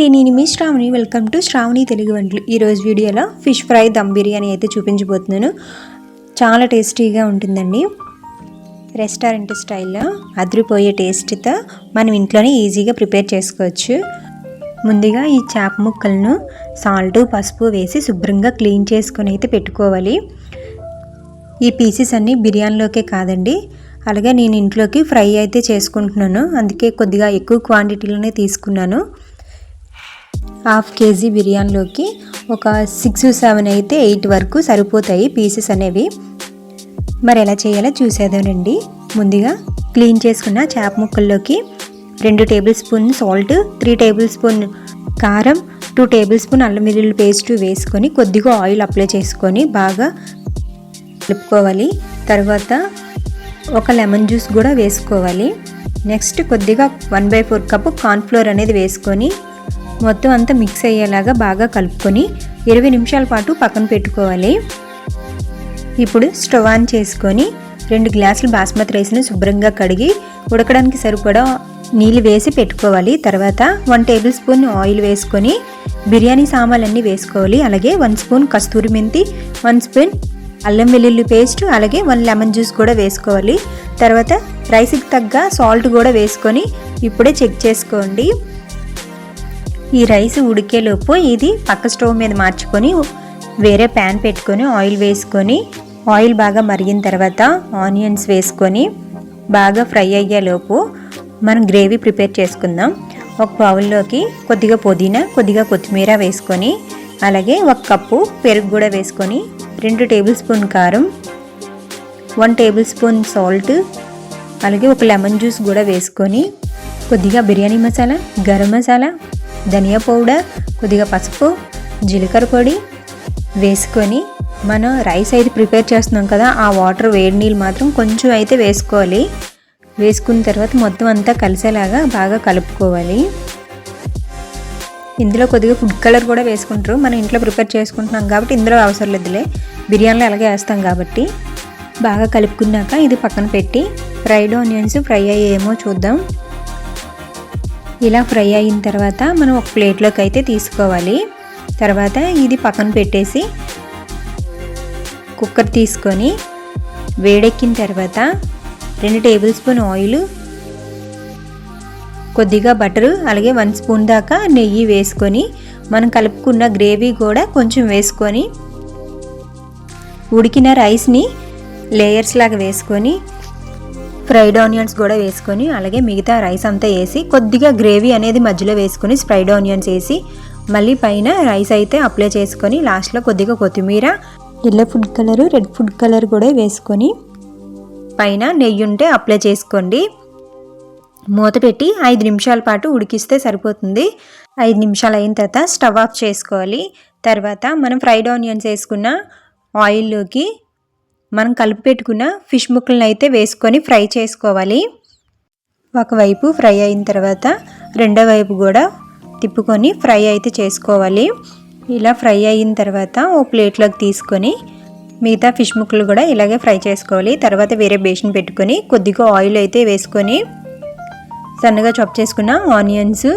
అండి, నేను మీ Shravani. Welcome to Shravani Telugu వంటలు. ఈరోజు వీడియోలో ఫిష్ ఫ్రై దమ్ బిర్యానీ అయితే చూపించబోతున్నాను. చాలా టేస్టీగా ఉంటుందండి. రెస్టారెంట్ స్టైల్లో అదిరిపోయే టేస్ట్తో మనం ఇంట్లోనే ఈజీగా ప్రిపేర్ చేసుకోవచ్చు. ముందుగా ఈ చేప ముక్కలను సాల్ట్ పసుపు వేసి శుభ్రంగా క్లీన్ చేసుకొని అయితే పెట్టుకోవాలి. ఈ పీసెస్ అన్నీ బిర్యానీలోకే కాదండి, అలాగే నేను ఇంట్లోకి ఫ్రై అయితే చేసుకుంటున్నాను. అందుకే కొద్దిగా ఎక్కువ క్వాంటిటీలోనే తీసుకున్నాను. 1/2 kg బిర్యానీలోకి ఒక 6-7 అయితే 8 వరకు సరిపోతాయి పీసెస్ అనేవి. మరి ఎలా చేయాలో చూసేదానండి. ముందుగా క్లీన్ చేసుకున్న చేప ముక్కల్లోకి 2 table spoon salt, 3 table spoon కారం, 2 టేబుల్ స్పూన్ అల్లం వెల్లుల్లి పేస్ట్ వేసుకొని కొద్దిగా ఆయిల్ అప్లై చేసుకొని బాగా కలుపుకోవాలి. తర్వాత ఒక లెమన్ జ్యూస్ కూడా వేసుకోవాలి. నెక్స్ట్ కొద్దిగా 1/4 కప్పు కార్న్ఫ్లోర్ అనేది వేసుకొని మొత్తం అంతా మిక్స్ అయ్యేలాగా బాగా కలుపుకొని 20 నిమిషాల పాటు పక్కన పెట్టుకోవాలి. ఇప్పుడు స్టవ్ ఆన్ చేసుకొని 2 గ్లాసులు బాస్మతి రైస్ని శుభ్రంగా కడిగి ఉడకడానికి సరిపడా నీళ్ళు వేసి పెట్టుకోవాలి. తర్వాత 1 టేబుల్ స్పూన్ ఆయిల్ వేసుకొని బిర్యానీ సామాన్లన్నీ వేసుకోవాలి. అలాగే 1 స్పూన్ కస్తూరి మెంతి, 1 స్పూన్ అల్లం వెల్లుల్లి పేస్ట్, అలాగే 1 లెమన్ జ్యూస్ కూడా వేసుకోవాలి. తర్వాత రైస్కి తగ్గ సాల్ట్ కూడా వేసుకొని ఇప్పుడే చెక్ చేసుకోండి. ఈ రైస్ ఉడికేలోపు ఇది పక్క స్టవ్ మీద మార్చుకొని వేరే ప్యాన్ పెట్టుకొని ఆయిల్ వేసుకొని ఆయిల్ బాగా మరిగిన తర్వాత ఆనియన్స్ వేసుకొని బాగా ఫ్రై అయ్యేలోపు మనం గ్రేవీ ప్రిపేర్ చేసుకుందాం. ఒక బౌల్లోకి కొద్దిగా పుదీనా, కొద్దిగా కొత్తిమీర వేసుకొని అలాగే 1 కప్పు పెరుగు కూడా వేసుకొని 2 టేబుల్ స్పూన్ కారం, 1 టేబుల్ స్పూన్ సాల్ట్, అలాగే 1 లెమన్ జ్యూస్ కూడా వేసుకొని కొద్దిగా బిర్యానీ మసాలా, గరం మసాలా, ధనియా పౌడర్, కొద్దిగా పసుపు, జీలకర్ర పొడి వేసుకొని మనం రైస్ అయితే ప్రిపేర్ చేస్తున్నాం కదా, ఆ వాటర్ వేడి నీళ్ళు మాత్రం కొంచెం అయితే వేసుకోవాలి. వేసుకున్న తర్వాత మొత్తం అంతా కలిసేలాగా బాగా కలుపుకోవాలి. ఇందులో కొద్దిగా ఫుడ్ కలర్ కూడా వేసుకుంటారు. మనం ఇంట్లో ప్రిపేర్ చేసుకుంటున్నాం కాబట్టి ఇందులో అవసరం లేదులే, బిర్యానీలో అలాగే వేస్తాం కాబట్టి. బాగా కలుపుకున్నాక ఇది పక్కన పెట్టి ఫ్రైడ్ ఆనియన్స్ ఫ్రై అయ్యేమో చూద్దాం. ఇలా ఫ్రై అయిన తర్వాత మనం ఒక ప్లేట్లోకి అయితే తీసుకోవాలి. తర్వాత ఇది పక్కన పెట్టేసి కుక్కర్ తీసుకొని వేడెక్కిన తర్వాత 2 టేబుల్ స్పూన్ ఆయిల్, కొద్దిగా బటరు, అలాగే 1 స్పూన్ దాకా నెయ్యి వేసుకొని మనం కలుపుకున్న గ్రేవీ కూడా కొంచెం వేసుకొని ఉడికిన రైస్ని లేయర్స్ లాగా వేసుకొని ఫ్రైడ్ ఆనియన్స్ కూడా వేసుకొని అలాగే మిగతా రైస్ అంతా వేసి కొద్దిగా గ్రేవీ అనేది మధ్యలో వేసుకొని ఫ్రైడ్ ఆనియన్స్ వేసి మళ్ళీ పైన రైస్ అయితే అప్లై చేసుకొని లాస్ట్లో కొద్దిగా కొత్తిమీర, yellow food colour, red food colour కూడా వేసుకొని పైన నెయ్యి ఉంటే అప్లై చేసుకోండి. మూత పెట్టి 5 నిమిషాల పాటు ఉడికిస్తే సరిపోతుంది. 5 నిమిషాలు అయిన తర్వాత స్టవ్ ఆఫ్ చేసుకోవాలి. తర్వాత మనం ఫ్రైడ్ ఆనియన్స్ వేసుకున్న ఆయిల్లోకి మనం కలిపి పెట్టుకున్న ఫిష్ ముక్కలను అయితే వేసుకొని ఫ్రై చేసుకోవాలి. ఒకవైపు ఫ్రై అయిన తర్వాత రెండో వైపు కూడా తిప్పుకొని ఫ్రై అయితే చేసుకోవాలి. ఇలా ఫ్రై అయిన తర్వాత ఓ ప్లేట్లోకి తీసుకొని మిగతా ఫిష్ ముక్కలు కూడా ఇలాగే ఫ్రై చేసుకోవాలి. తర్వాత వేరే బేషన్ పెట్టుకొని కొద్దిగా ఆయిల్ అయితే వేసుకొని సన్నగా చాప్ చేసుకున్న ఆనియన్స్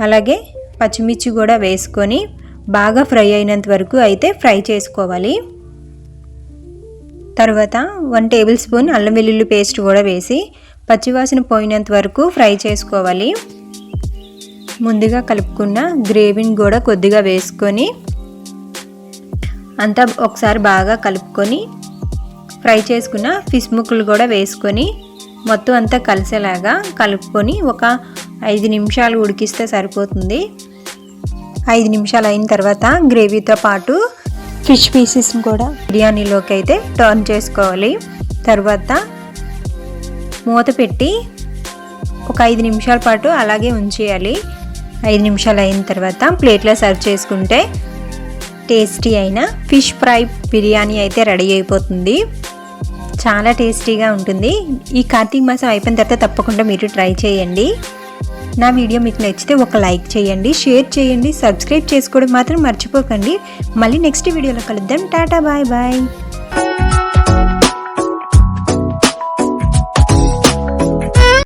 అలాగే పచ్చిమిర్చి కూడా వేసుకొని బాగా ఫ్రై అయినంత వరకు అయితే ఫ్రై చేసుకోవాలి. తర్వాత 1 టేబుల్ స్పూన్ అల్లం వెల్లుల్లి పేస్ట్ కూడా వేసి పచ్చివాసన పోయినంత వరకు ఫ్రై చేసుకోవాలి. ముందుగా కలుపుకున్న గ్రేవీని కూడా కొద్దిగా వేసుకొని అంతా ఒకసారి బాగా కలుపుకొని ఫ్రై చేసుకున్న ఫిష్ ముక్కలు కూడా వేసుకొని మొత్తం అంతా కలిసేలాగా కలుపుకొని ఒక 5 నిమిషాలు ఉడికిస్తే సరిపోతుంది. 5 నిమిషాలు అయిన తర్వాత గ్రేవీతో పాటు ఫిష్ పీసెస్ని కూడా బిర్యానీలోకి అయితే టర్న్ చేసుకోవాలి. తర్వాత మూత పెట్టి ఒక 5 నిమిషాల పాటు అలాగే ఉంచేయాలి. 5 నిమిషాలు అయిన తర్వాత ప్లేట్లో సర్వ్ చేసుకుంటే టేస్టీ అయిన ఫిష్ ఫ్రై బిర్యానీ అయితే రెడీ అయిపోతుంది. చాలా టేస్టీగా ఉంటుంది. ఈ కార్తీక మాసం అయిపోయిన తర్వాత తప్పకుండా మీరు ట్రై చేయండి. నా వీడియో మీకు నచ్చితే ఒక లైక్ చేయండి, షేర్ చేయండి, సబ్స్క్రైబ్ చేసుకోవడం మాత్రం మర్చిపోకండి. మళ్ళీ నెక్స్ట్ వీడియోలో కలుద్దాం. టాటా, బాయ్ బాయ్.